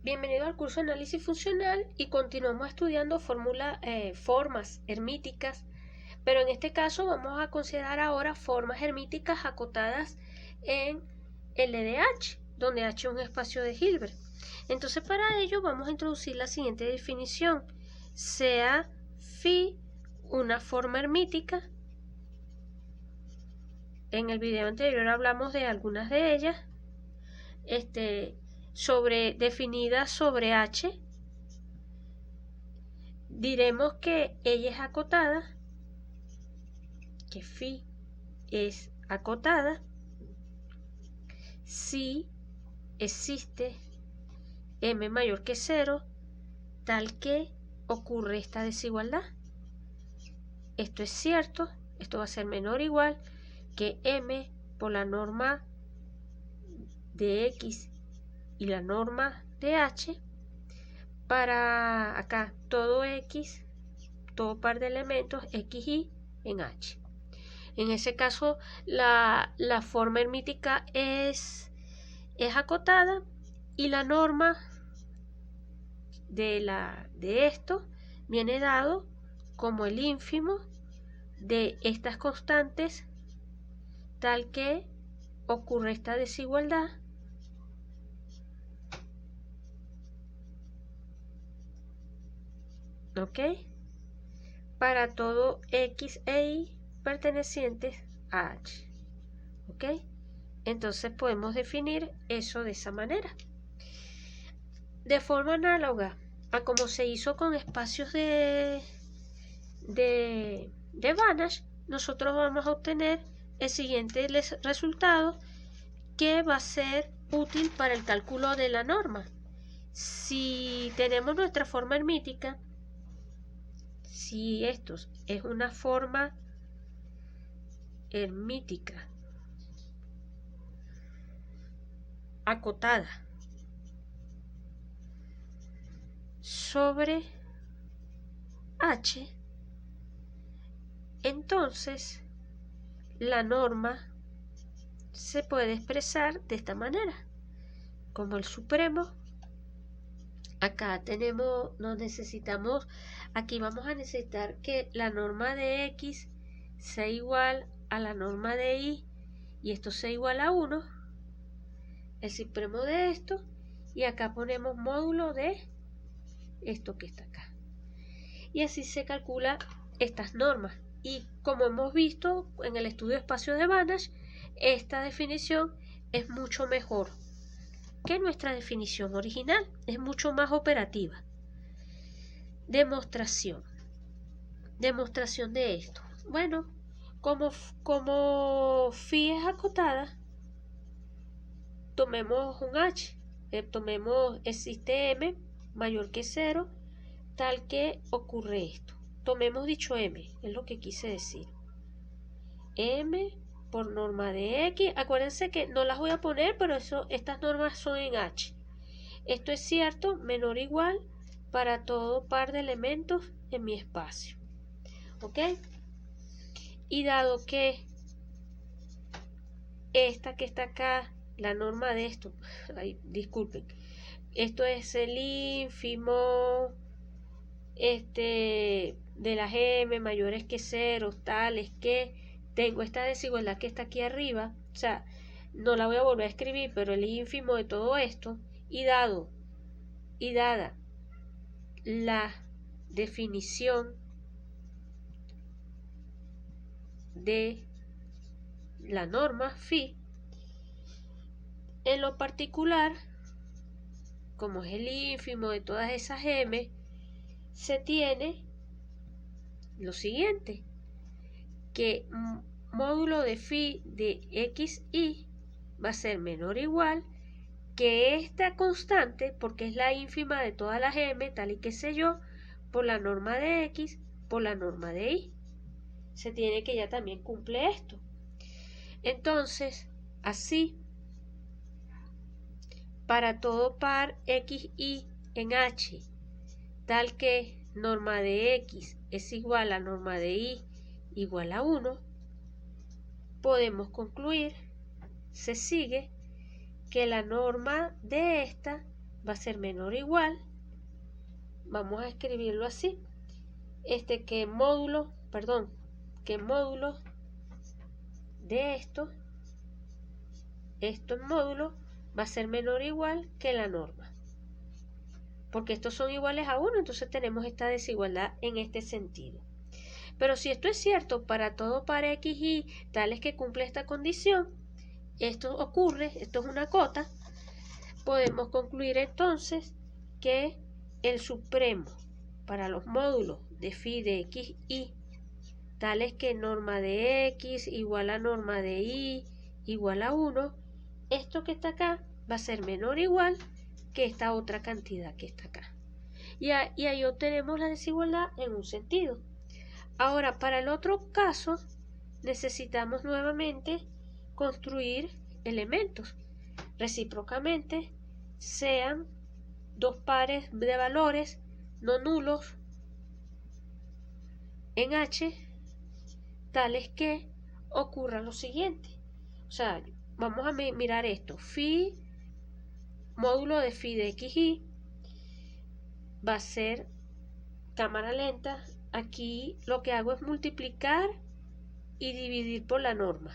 Bienvenido al curso de análisis funcional y continuamos estudiando formas hermíticas, pero en este caso vamos a considerar ahora formas hermíticas acotadas en LDH, donde H es un espacio de Hilbert. Entonces para ello vamos a introducir la siguiente definición: sea phi una forma hermítica. En el video anterior hablamos de algunas de ellas, definidas sobre H. Diremos que ella es acotada, que phi es acotada si existe m mayor que 0, tal que ocurre esta desigualdad. Esto es cierto, esto va a ser menor o igual que m por la norma de x y la norma de h para acá todo x, todo par de elementos x, y en h. En ese caso la forma hermítica es acotada y la norma de esto viene dado como el ínfimo de estas constantes, tal que ocurre esta desigualdad para todo x e y pertenecientes a h. Entonces podemos definir eso de esa manera. De forma análoga a como se hizo con espacios de Banach, nosotros vamos a obtener el siguiente resultado, que va a ser útil para el cálculo de la norma. Si tenemos nuestra forma hermítica, si esto es una forma hermítica acotada sobre H, entonces la norma se puede expresar de esta manera, como el supremo. Acá aquí vamos a necesitar que la norma de x sea igual a la norma de y esto sea igual a 1, el supremo de esto, y acá ponemos módulo de esto que está acá. Y así se calcula estas normas. Y como hemos visto en el estudio de espacios de Banach, esta definición es mucho mejor que nuestra definición original, es mucho más operativa. Demostración de esto. Bueno, como phi es acotada, tomemos un h, existe m mayor que 0, tal que ocurre esto. Tomemos dicho m, es lo que quise decir. M por norma de x, acuérdense que no las voy a poner, pero estas normas son en h. Esto es cierto, menor o igual para todo par de elementos en mi espacio. Y dado que esta que está acá, la norma de esto, disculpen, esto es el ínfimo de las m mayores que 0, tales que tengo esta desigualdad que está aquí arriba, o sea, no la voy a volver a escribir, pero el ínfimo de todo esto, y dada la definición de la norma phi, en lo particular, como es el ínfimo de todas esas m, se tiene lo siguiente, que módulo de phi de x, y va a ser menor o igual que esta constante, porque es la ínfima de todas las m, tal y que sé yo, por la norma de x por la norma de y. Se tiene que ya también cumple esto. Entonces, así, para todo par x, y en h, tal que norma de x es igual a norma de y igual a 1, podemos concluir, se sigue, que la norma de esta va a ser menor o igual, vamos a escribirlo así, que módulo de esto en módulo va a ser menor o igual que la norma. Porque estos son iguales a 1, entonces tenemos esta desigualdad en este sentido. Pero si esto es cierto para todo par x y tales que cumple esta condición, esto ocurre, esto es una cota, podemos concluir entonces que el supremo para los módulos de phi de x y tales que norma de x igual a norma de y igual a 1, esto que está acá va a ser menor o igual que esta otra cantidad que está acá. Y ahí obtenemos la desigualdad en un sentido. Ahora, para el otro caso, necesitamos nuevamente construir elementos. Recíprocamente, sean dos pares de valores no nulos en H, tales que ocurra lo siguiente. O sea, vamos a mirar esto. Phi, módulo de phi de x y, va a ser cámara lenta. Aquí lo que hago es multiplicar y dividir por la norma.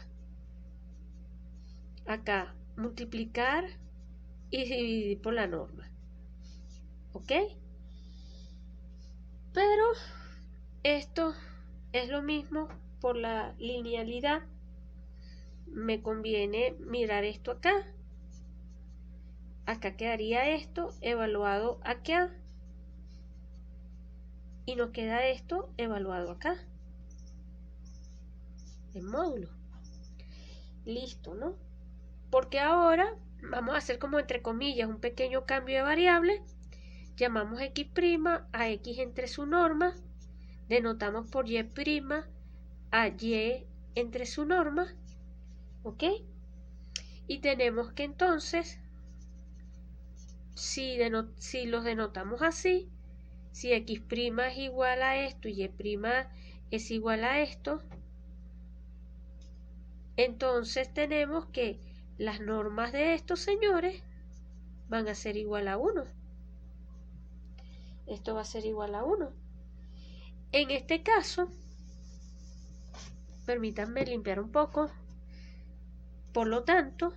Acá, multiplicar y dividir por la norma. ¿Ok? Pero esto es lo mismo por la linealidad. Me conviene mirar esto acá. Acá quedaría esto evaluado acá. Y nos queda esto evaluado acá. En módulo. Listo, ¿no? Porque ahora vamos a hacer como entre comillas un pequeño cambio de variable. Llamamos x' a x entre su norma. Denotamos por y' a y entre su norma. ¿Ok? Y tenemos que entonces, si los denotamos así, si x' es igual a esto y y' es igual a esto, entonces tenemos que las normas de estos señores van a ser igual a 1. Esto va a ser igual a 1. En este caso, permítanme limpiar un poco. Por lo tanto,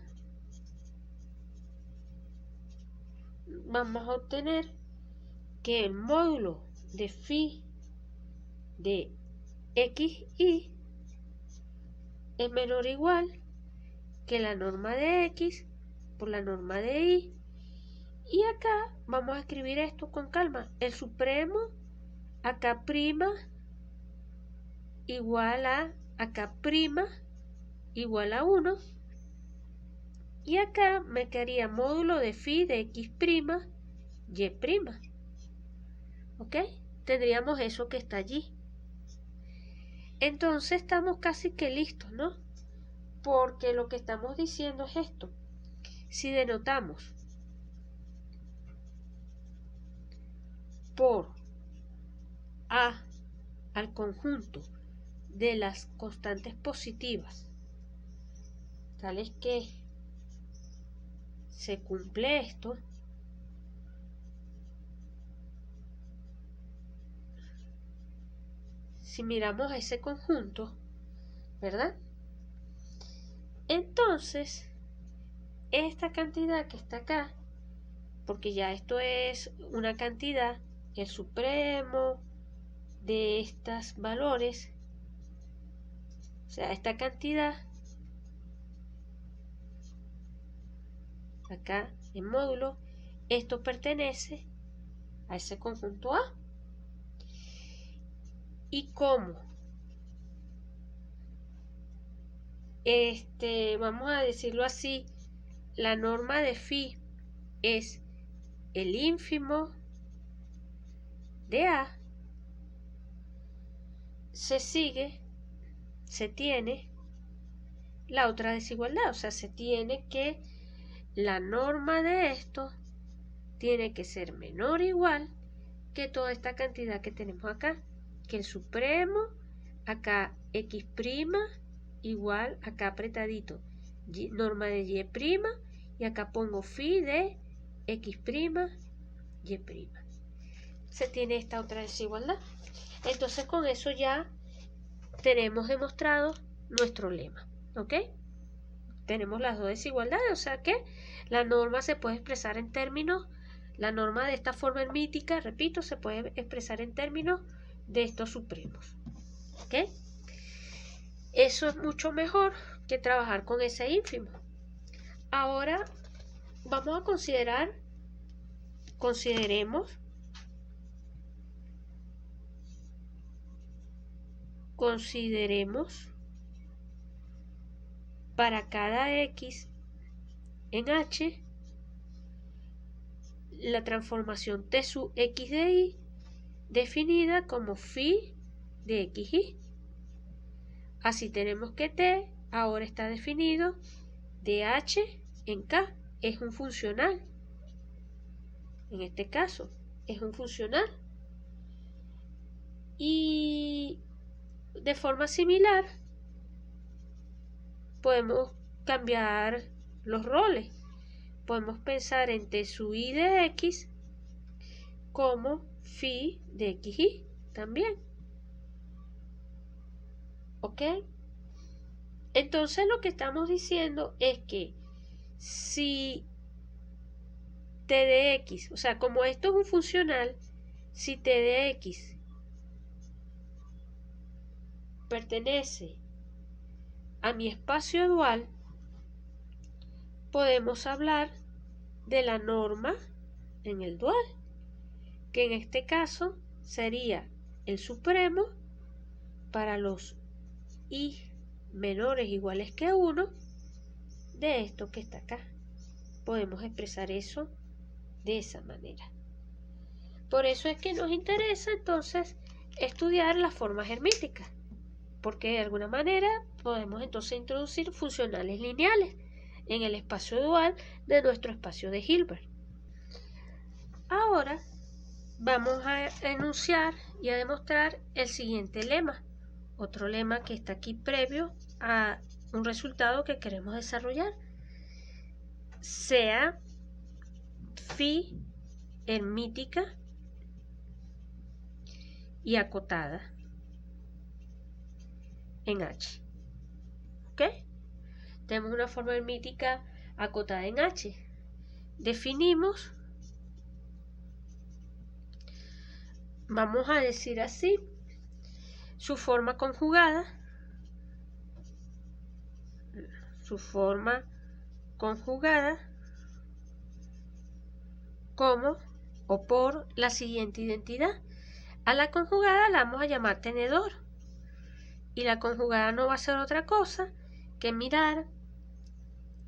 vamos a obtener que el módulo de phi de x y es menor o igual que la norma de x por la norma de y. Y acá vamos a escribir esto con calma. El supremo acá' igual a acá' igual a 1. Y acá me quedaría módulo de phi de x', y'. ¿Ok? Tendríamos eso que está allí. Entonces estamos casi que listos, ¿no? Porque lo que estamos diciendo es esto. Si denotamos por A al conjunto de las constantes positivas, tales que se cumple esto, si miramos a ese conjunto, ¿verdad? Entonces, esta cantidad que está acá, porque ya esto es una cantidad, el supremo de estos valores, o sea, esta cantidad acá en módulo, esto pertenece a ese conjunto A. ¿Y cómo? Vamos a decirlo así, la norma de phi es el ínfimo de A, se tiene la otra desigualdad, o sea, se tiene que la norma de esto tiene que ser menor o igual que toda esta cantidad que tenemos acá, que el supremo, acá x' igual, acá apretadito, norma de y', y acá pongo phi de X', Y'. Se tiene esta otra desigualdad. Entonces con eso ya tenemos demostrado nuestro lema, ¿ok? Tenemos las dos desigualdades, o sea que la norma se puede expresar en términos, la norma de esta forma hermítica, repito, se puede expresar en términos de estos supremos, ¿ok? Eso es mucho mejor que trabajar con ese ínfimo. Ahora vamos a consideremos para cada X en H la transformación T sub X de Y definida como phi de XY. Así tenemos que T ahora está definido de H en K, es un funcional. En este caso es un funcional. Y de forma similar podemos cambiar los roles. Podemos pensar en T sub I de X como phi de XY también. ¿Ok? Entonces lo que estamos diciendo es que si T de X, o sea, como esto es un funcional, si T de X pertenece a mi espacio dual, podemos hablar de la norma en el dual, que en este caso sería el supremo para los I menores iguales que 1 de esto que está acá. Podemos expresar eso de esa manera. Por eso es que nos interesa entonces estudiar las formas hermíticas, porque de alguna manera podemos entonces introducir funcionales lineales en el espacio dual de nuestro espacio de Hilbert. Ahora vamos a enunciar y a demostrar el siguiente lema, otro lema que está aquí previo a un resultado que queremos desarrollar, sea phi hermítica y acotada en H. ¿Ok? Tenemos una forma hermítica acotada en H. Definimos, vamos a decir así, su forma conjugada como o por la siguiente identidad. A la conjugada la vamos a llamar tenedor, y la conjugada no va a ser otra cosa que mirar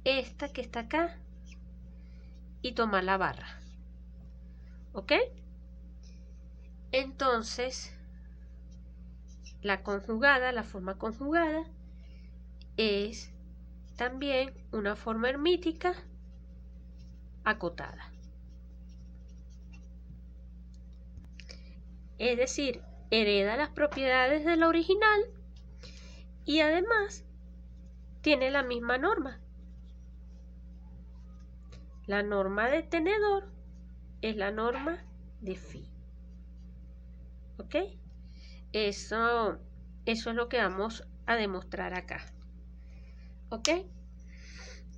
esta que está acá y tomar la barra. ¿Ok? Entonces la conjugada, la forma conjugada, es también una forma hermítica acotada. Es decir, hereda las propiedades de la original y además tiene la misma norma. La norma de tenedor es la norma de phi. ¿Ok? Eso es lo que vamos a demostrar acá. ¿Ok?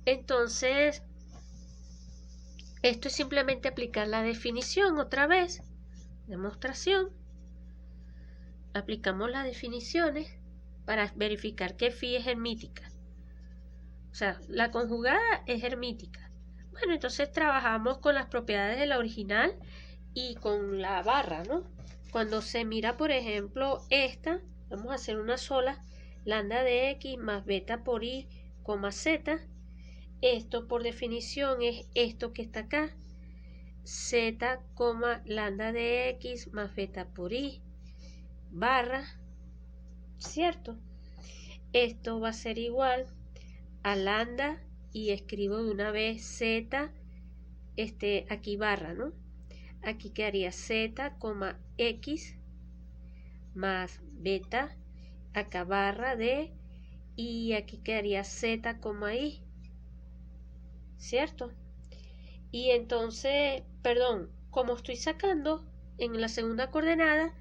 Entonces, esto es simplemente aplicar la definición otra vez. Demostración. Aplicamos las definiciones para verificar que phi es hermítica. O sea, la conjugada es hermítica. Bueno, entonces trabajamos con las propiedades de la original y con la barra, ¿no? Cuando se mira, por ejemplo, esta, vamos a hacer una sola, lambda de X más beta por Y, Z. Esto por definición es esto que está acá, Z, lambda de X más beta por Y, barra, ¿cierto? Esto va a ser igual a lambda, y escribo de una vez Z, aquí barra, ¿no? Aquí quedaría Z, X más beta, acá barra de, y aquí quedaría Z, Y, ¿cierto? Y entonces, perdón, como estoy sacando en la segunda coordenada,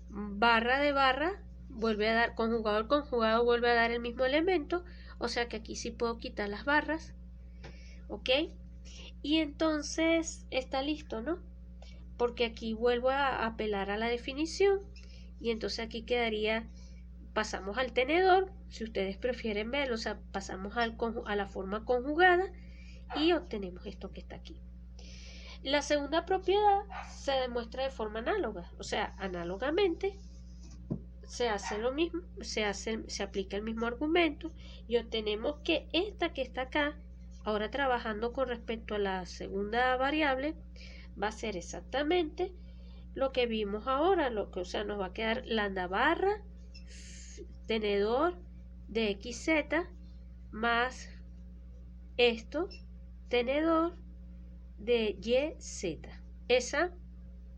barra de barra, vuelve a dar conjugado al conjugado, vuelve a dar el mismo elemento, o sea que aquí sí puedo quitar las barras, ¿ok? Y entonces está listo, ¿no? Porque aquí vuelvo a apelar a la definición y entonces aquí quedaría, pasamos al tenedor, si ustedes prefieren verlo, o sea, pasamos a la forma conjugada y obtenemos esto que está aquí. La segunda propiedad se demuestra de forma análoga, o sea, análogamente se hace lo mismo, se aplica el mismo argumento y obtenemos que esta que está acá, ahora trabajando con respecto a la segunda variable, va a ser exactamente lo que vimos ahora, o sea, nos va a quedar lambda barra tenedor de xz más esto tenedor de yz. Esa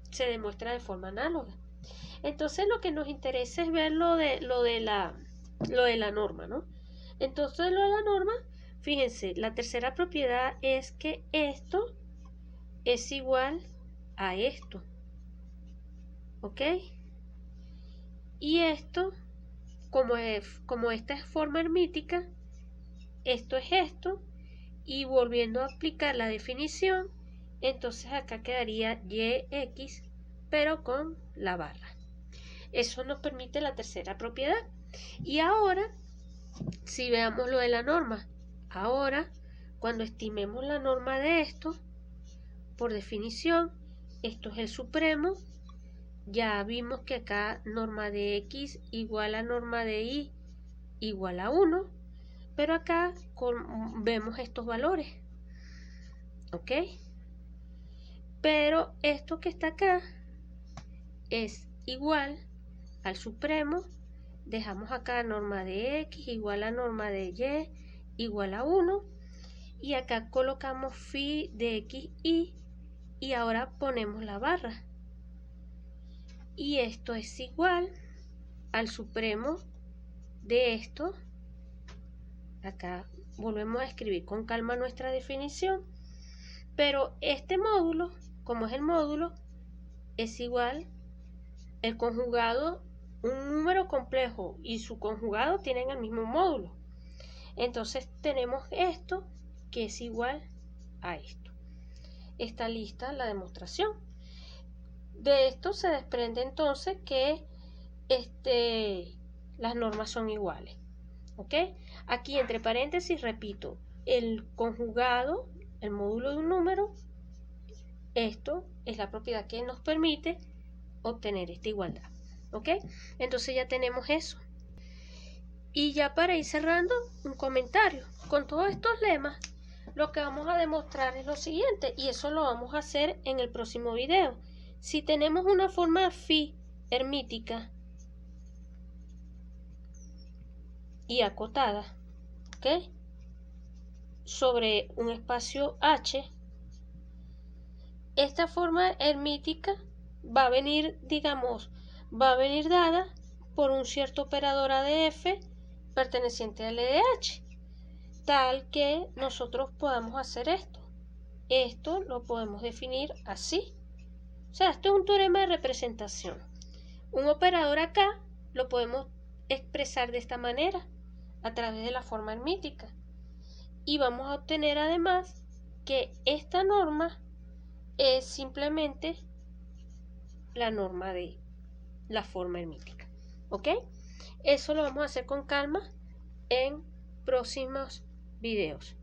se demuestra de forma análoga. Entonces lo que nos interesa es ver lo de la norma, ¿no? Entonces lo de la norma, fíjense, la tercera propiedad es que esto es igual a esto, ¿ok? Y esto, como esta es forma hermítica, esto es esto, y volviendo a aplicar la definición, entonces acá quedaría yx, pero con la barra. Eso nos permite la tercera propiedad. Y ahora, si veamos lo de la norma, ahora, cuando estimemos la norma de esto, por definición, esto es el supremo. Ya vimos que acá norma de x igual a norma de y igual a 1, pero acá vemos estos valores, ¿ok? Pero esto que está acá es igual al supremo, dejamos acá norma de x igual a norma de y igual a 1, y acá colocamos phi de x y ahora ponemos la barra. Y esto es igual al supremo de esto. Acá volvemos a escribir con calma nuestra definición, pero este módulo, como es el módulo, es igual el conjugado, un número complejo y su conjugado tienen el mismo módulo. Entonces tenemos esto que es igual a esto. Está lista la demostración. De esto se desprende entonces que las normas son iguales. ¿Ok? Aquí entre paréntesis repito, el conjugado, el módulo de un número, esto es la propiedad que nos permite obtener esta igualdad. ¿Ok? Entonces ya tenemos eso. Y ya para ir cerrando, un comentario. Con todos estos lemas, lo que vamos a demostrar es lo siguiente, y eso lo vamos a hacer en el próximo video. Si tenemos una forma phi hermítica y acotada, ¿ok?, sobre un espacio H, esta forma hermítica va a venir, digamos, va a venir dada por un cierto operador ADF perteneciente al EDH, tal que nosotros podamos hacer esto. Esto lo podemos definir así. O sea, esto es un teorema de representación. Un operador acá lo podemos expresar de esta manera, a través de la forma hermítica. Y vamos a obtener además que esta norma es simplemente la norma de la forma hermítica. ¿Ok? Eso lo vamos a hacer con calma en próximos videos.